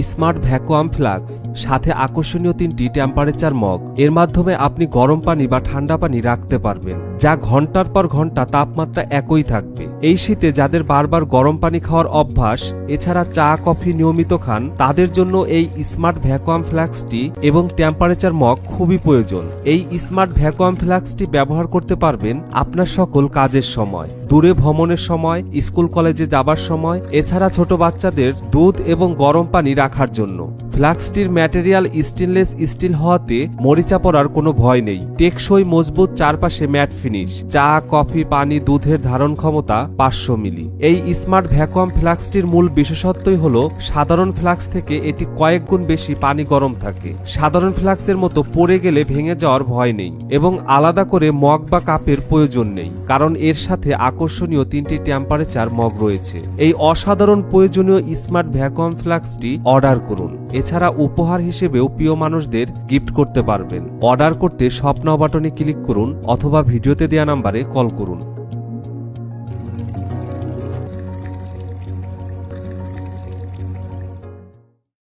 Smart vacuum flask, সাথে আকর্ষণীয় 3টি টেম্পারেচার মগ। এর মাধ্যমে আপনি গরম পানি বা ঠান্ডা পানি রাখতে পারবেন, যা ঘন্টার পর ঘন্টা তাপমাত্রা একই থাকবে। এই শীতে যাদের বারবার গরম পানি খাওয়ার অভ্যাস, এছাড়া চা কফি নিয়মিত খান, তাদের জন্য এই স্মার্ট ভ্যাকুয়াম ফ্লাস্কটি এবং টেম্পারেচার মগ খুবই প্রয়োজন। এই স্মার্ট ভ্যাকুয়াম ফ্লাস্কটি ব্যবহার করতে পারবেন আপনার সকল কাজের সময়, দূরে ভ্রমণের সময়, স্কুল কলেজে যাবার সময়, এছাড়া ছোট বাচ্চাদের দুধ এবং গরম পানি রাখার জন্য। ফ্লাস্কটির ম্যাটেরিয়াল স্টেনলেস স্টিল হওয়াতে মরিচা পড়ার কোনো ভয় নেই। টেকসই মজবুত, চারপাশে ম্যাট ফিনিশ। চা কফি পানি দুধের ধারণ ক্ষমতা 500 মিলি। এই স্মার্ট ভ্যাকুয়াম ফ্লাস্কটির মূল বিশেষত্বই হলো সাধারণ ফ্লাস্ক থেকে এটি কয়েক গুণ বেশি পানি গরম থাকে। সাধারণ ফ্লাস্কের মতো পড়ে গেলে ভেঙে যাওয়ার ভয় নেই এবং আলাদা করে মগ বা কাপের প্রয়োজন নেই, কারণ এর সাথে আকর্ষণীয় 3টি টেম্পারেচার মগ রয়েছে। এই অসাধারণ প্রয়োজনীয় স্মার্ট ভ্যাকুয়াম ফ্লাস্কটি অর্ডার করুন। এছাড়া উপহার হিসেবেও প্রিয় মানুষদের গিফট করতে পারবেন। অর্ডার করতে শপ নাও বাটনে ক্লিক করুন অথবা ভিডিওতে দেওয়া নাম্বারে কল করুন।